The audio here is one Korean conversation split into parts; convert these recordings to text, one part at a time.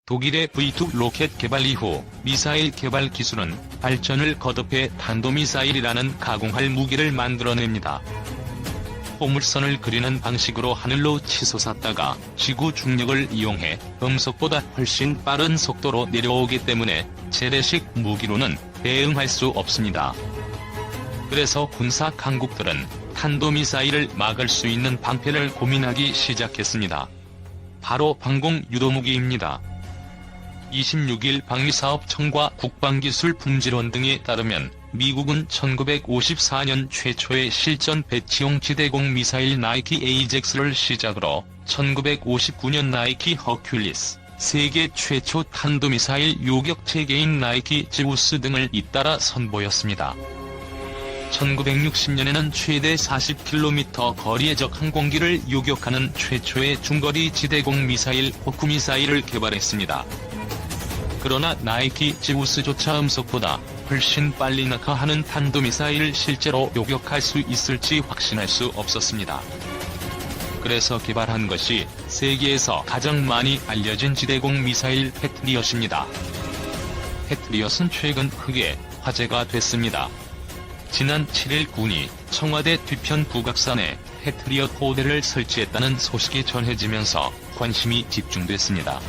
독일의 V2 로켓 개발 이후 미사일 개발 기술은 발전을 거듭해 탄도미사일이라는 가공할 무기를 만들어냅니다. 포물선을 그리는 방식으로 하늘로 치솟았다가 지구 중력을 이용해 음속보다 훨씬 빠른 속도로 내려오기 때문에 재래식 무기로는 대응할 수 없습니다. 그래서 군사 강국들은 탄도미사일을 막을 수 있는 방패를 고민하기 시작했습니다. 바로 방공 유도무기입니다. 26일 방위사업청과 국방기술품질원 등에 따르면 미국은 1954년 최초의 실전 배치용 지대공 미사일 나이키 에이젝스를 시작으로 1959년 나이키 허큘리스, 세계 최초 탄도미사일 요격 체계인 나이키 제우스 등을 잇따라 선보였습니다. 1960년에는 최대 40km 거리의 적 항공기를 요격하는 최초의 중거리 지대공 미사일 호크 미사일을 개발했습니다. 그러나 나이키 제우스조차 음속보다 훨씬 빨리 낙하하는 탄도미사일을 실제로 요격할 수 있을지 확신할 수 없었습니다. 그래서 개발한 것이 세계에서 가장 많이 알려진 지대공 미사일 패트리엇입니다. 패트리엇은 최근 크게 화제가 됐습니다. 지난 7일 군이 청와대 뒤편 북악산에 패트리엇 포대를 설치했다는 소식이 전해지면서 관심이 집중됐습니다.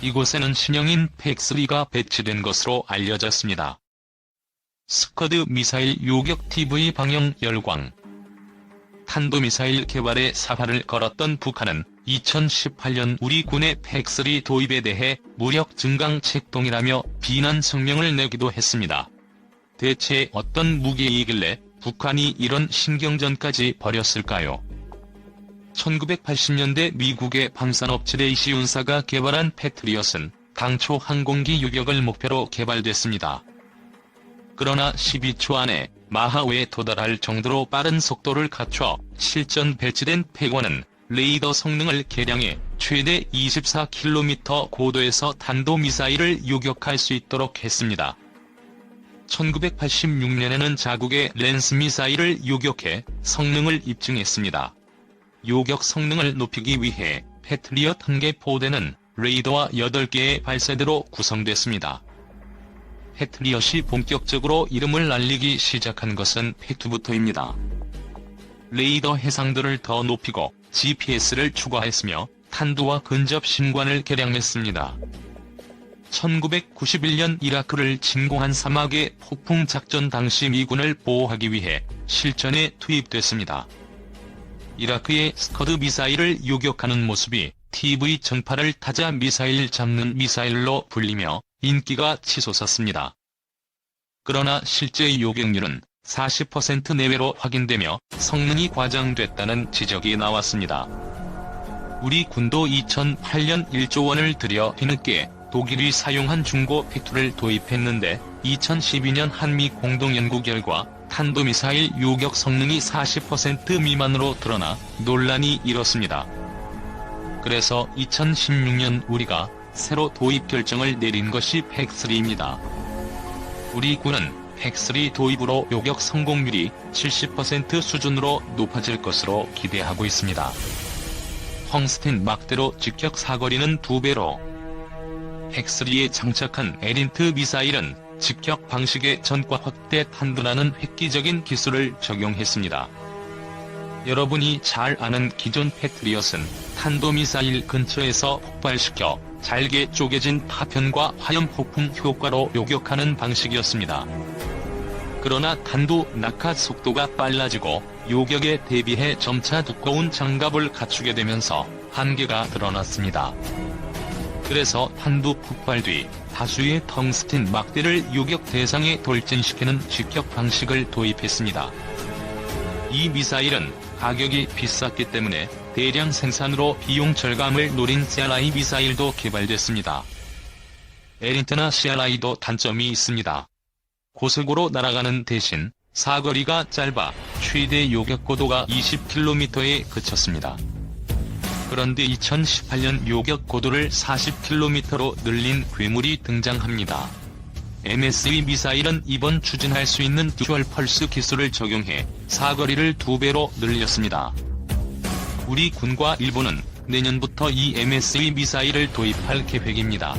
이곳에는 신형인 PAC-3가 배치된 것으로 알려졌습니다. 스커드 미사일 요격 TV 방영 열광. 탄도미사일 개발에 사활을 걸었던 북한은 2018년 우리 군의 PAC-3 도입에 대해 무력 증강 책동이라며 비난 성명을 내기도 했습니다. 대체 어떤 무기이길래 북한이 이런 신경전까지 벌였을까요? 1980년대 미국의 방산업체 레이시 운사가 개발한 패트리엇은 당초 항공기 요격을 목표로 개발됐습니다. 그러나 12초 안에 마하에 도달할 정도로 빠른 속도를 갖춰 실전 배치된 PAC-1은 레이더 성능을 개량해 최대 24km 고도에서 탄도미사일을 요격할 수 있도록 했습니다. 1986년에는 자국의 랜스 미사일을 요격해 성능을 입증했습니다. 요격 성능을 높이기 위해 패트리엇 1개 포대는 레이더와 8개의 발사대로 구성됐습니다. 패트리엇이 본격적으로 이름을 날리기 시작한 것은 PAC-2부터입니다. 레이더 해상도를 더 높이고 GPS를 추가했으며 탄두와 근접 신관을 개량했습니다. 1991년 이라크를 침공한 사막의 폭풍 작전 당시 미군을 보호하기 위해 실전에 투입됐습니다. 이라크의 스커드 미사일을 요격하는 모습이 TV 전파를 타자 미사일 잡는 미사일로 불리며 인기가 치솟았습니다. 그러나 실제 요격률은 40% 내외로 확인되며 성능이 과장됐다는 지적이 나왔습니다. 우리 군도 2008년 1조 원을 들여 뒤늦게 독일이 사용한 중고 PAC-2를 도입했는데 2012년 한미 공동연구 결과 탄도미사일 요격 성능이 40% 미만으로 드러나 논란이 일었습니다. 그래서 2016년 우리가 새로 도입 결정을 내린 것이 PAC-3입니다. 우리 군은 PAC-3 도입으로 요격 성공률이 70% 수준으로 높아질 것으로 기대하고 있습니다. 헝스텐 막대로 직격 사거리는 2배로. PAC-3에 장착한 에린트 미사일은 직격 방식의 전과 확대 탄두라는 획기적인 기술을 적용했습니다. 여러분이 잘 아는 기존 패트리엇은 탄도미사일 근처에서 폭발시켜 잘게 쪼개진 파편과 화염폭풍 효과로 요격하는 방식이었습니다. 그러나 탄두 낙하 속도가 빨라지고 요격에 대비해 점차 두꺼운 장갑을 갖추게 되면서 한계가 드러났습니다. 그래서 탄두 폭발 뒤 다수의 텅스텐 막대를 요격 대상에 돌진시키는 직격 방식을 도입했습니다. 이 미사일은 가격이 비쌌기 때문에 대량 생산으로 비용 절감을 노린 CRI 미사일도 개발됐습니다. 에린트나 CRI도 단점이 있습니다. 고속으로 날아가는 대신 사거리가 짧아 최대 요격 고도가 20km에 그쳤습니다. 그런데 2018년 요격 고도를 40km로 늘린 괴물이 등장합니다. MSV 미사일은 이번 추진할 수 있는 듀얼 펄스 기술을 적용해 사거리를 2배로 늘렸습니다. 우리 군과 일본은 내년부터 이 MSV 미사일을 도입할 계획입니다.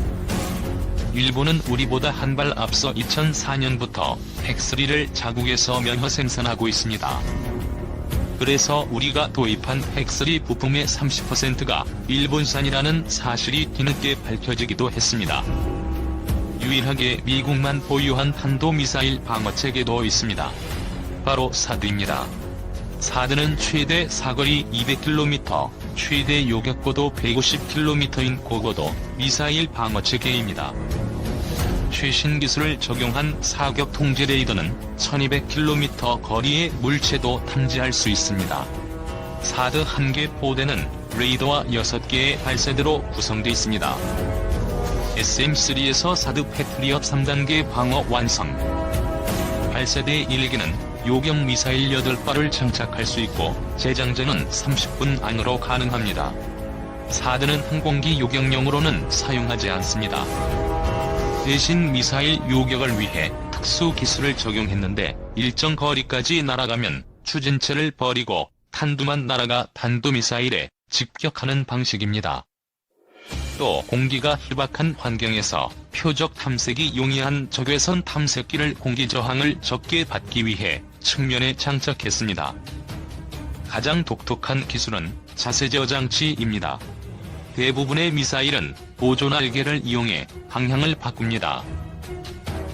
일본은 우리보다 한 발 앞서 2004년부터 팩3를 자국에서 면허 생산하고 있습니다. 그래서 우리가 도입한 팩3 부품의 30%가 일본산이라는 사실이 뒤늦게 밝혀지기도 했습니다. 유일하게 미국만 보유한 탄도미사일 방어체계도 있습니다. 바로 사드입니다. 사드는 최대 사거리 200km, 최대 요격고도 150km인 고고도 미사일 방어체계입니다. 최신 기술을 적용한 사격 통제 레이더는 1200km 거리의 물체도 탐지할 수 있습니다. 사드 1개 포대는 레이더와 6개의 발사대로 구성되어 있습니다. SM3에서 사드 패트리엇 3단계 방어 완성. 발사대 1개는 요격 미사일 8발을 장착할 수 있고 재장전은 30분 안으로 가능합니다. 사드는 항공기 요격용으로는 사용하지 않습니다. 대신 미사일 요격을 위해 특수 기술을 적용했는데 일정 거리까지 날아가면 추진체를 버리고 탄두만 날아가 탄도미사일에 직격하는 방식입니다. 또 공기가 희박한 환경에서 표적 탐색이 용이한 적외선 탐색기를 공기 저항을 적게 받기 위해 측면에 장착했습니다. 가장 독특한 기술은 자세제어 장치입니다. 대부분의 미사일은 보조 날개를 이용해 방향을 바꿉니다.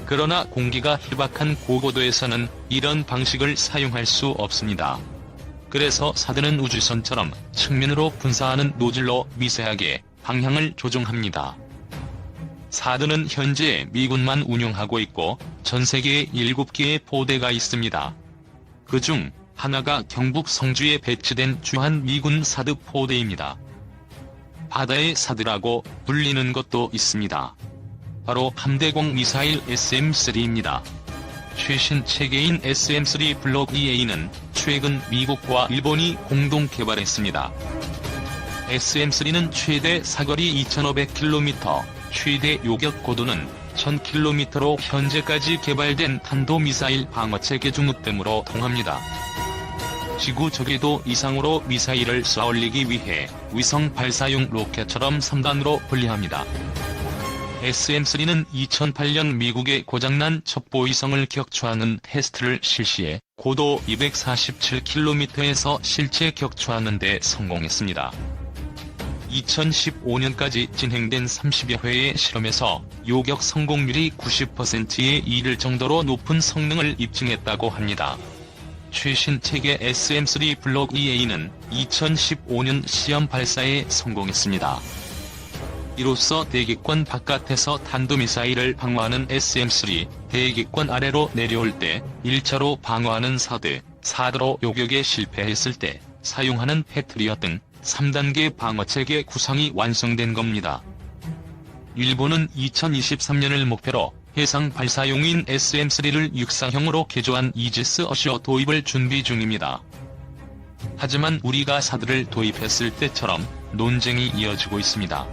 그러나 공기가 희박한 고고도에서는 이런 방식을 사용할 수 없습니다. 그래서 사드는 우주선처럼 측면으로 분사하는 노즐로 미세하게 방향을 조종합니다. 사드는 현재 미군만 운용하고 있고 전 세계에 7개의 포대가 있습니다. 그중 하나가 경북 성주에 배치된 주한 미군 사드 포대입니다. 바다의 사드라고 불리는 것도 있습니다. 바로 함대공 미사일 SM3입니다. 최신 체계인 SM3 블록 EA는 최근 미국과 일본이 공동 개발했습니다. SM3는 최대 사거리 2500km, 최대 요격 고도는 1000km로 현재까지 개발된 탄도미사일 방어체계 중으뜸으로 통합니다. 지구 저궤도 이상으로 미사일을 쏘아올리기 위해 위성 발사용 로켓처럼 3단으로 분리합니다. SM3는 2008년 미국의 고장난 첩보위성을 격추하는 테스트를 실시해 고도 247km에서 실제 격추하는 데 성공했습니다. 2015년까지 진행된 30여 회의 실험에서 요격 성공률이 90%에 이를 정도로 높은 성능을 입증했다고 합니다. 최신 체계 SM3 블록 EA는 2015년 시험 발사에 성공했습니다. 이로써 대기권 바깥에서 탄도미사일을 방어하는 SM3, 대기권 아래로 내려올 때 1차로 방어하는 사드로 요격에 실패했을 때 사용하는 패트리엇 등 3단계 방어체계 구성이 완성된 겁니다. 일본은 2023년을 목표로 해상 발사용인 SM3를 육상형으로 개조한 이지스 어셔 도입을 준비 중입니다. 하지만 우리가 사드를 도입했을 때처럼 논쟁이 이어지고 있습니다.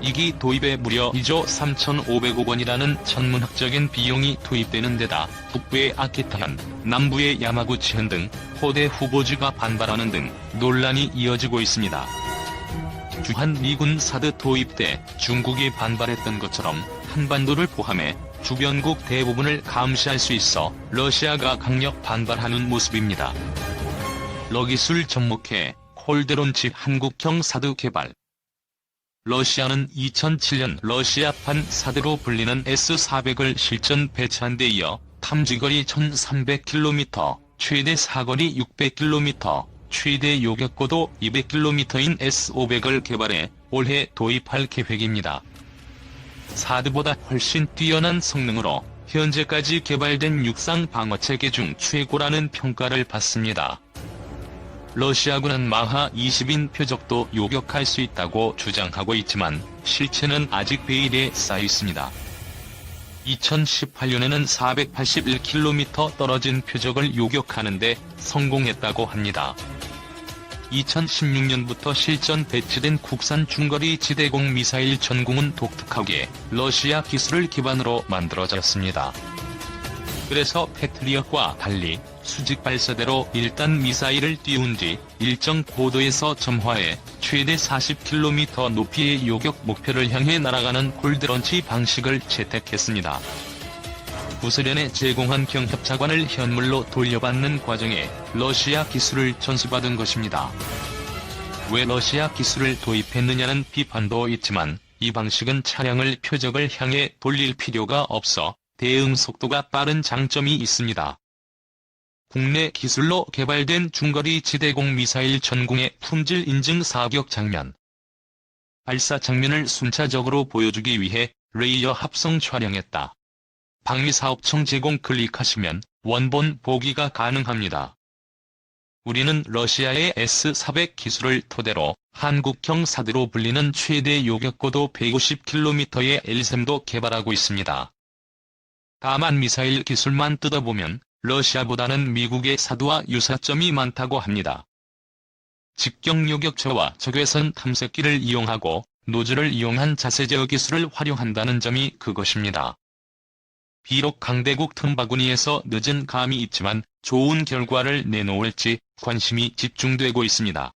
이기 도입에 무려 2조 3,500억 원이라는 천문학적인 비용이 투입되는 데다 북부의 아키타현, 남부의 야마구치현 등 포대 후보지가 반발하는 등 논란이 이어지고 있습니다. 주한 미군 사드 도입 때 중국이 반발했던 것처럼 한반도를 포함해 주변국 대부분을 감시할 수 있어 러시아가 강력 반발하는 모습입니다. 러기술 접목해 콜드론치 한국형 사드 개발. 러시아는 2007년 러시아판 사드로 불리는 S-400을 실전 배치한 데 이어 탐지거리 1300km, 최대 사거리 600km, 최대 요격고도 200km인 S-500을 개발해 올해 도입할 계획입니다. 사드보다 훨씬 뛰어난 성능으로 현재까지 개발된 육상 방어체계 중 최고라는 평가를 받습니다. 러시아군은 마하 20인 표적도 요격할 수 있다고 주장하고 있지만 실체는 아직 베일에 쌓여 있습니다. 2018년에는 481km 떨어진 표적을 요격하는 데 성공했다고 합니다. 2016년부터 실전 배치된 국산 중거리 지대공 미사일 전공은 독특하게 러시아 기술을 기반으로 만들어졌습니다. 그래서 패트리엇과 달리 수직 발사대로 일단 미사일을 띄운 뒤 일정 고도에서 점화해 최대 40km 높이의 요격 목표를 향해 날아가는 골드런치 방식을 채택했습니다. 부소련에 제공한 경협차관을 현물로 돌려받는 과정에 러시아 기술을 전수받은 것입니다. 왜 러시아 기술을 도입했느냐는 비판도 있지만 이 방식은 차량을 표적을 향해 돌릴 필요가 없어 대응 속도가 빠른 장점이 있습니다. 국내 기술로 개발된 중거리 지대공 미사일 전공의 품질 인증 사격 장면. 발사 장면을 순차적으로 보여주기 위해 레이어 합성 촬영했다. 방위사업청 제공 클릭하시면 원본 보기가 가능합니다. 우리는 러시아의 S-400 기술을 토대로 한국형 사드로 불리는 최대 요격고도 150km의 L-3도 개발하고 있습니다. 다만 미사일 기술만 뜯어보면 러시아보다는 미국의 사드와 유사점이 많다고 합니다. 직경 요격처와 적외선 탐색기를 이용하고 노즐을 이용한 자세 제어 기술을 활용한다는 점이 그것입니다. 비록 강대국 틈바구니에서 늦은 감이 있지만 좋은 결과를 내놓을지 관심이 집중되고 있습니다.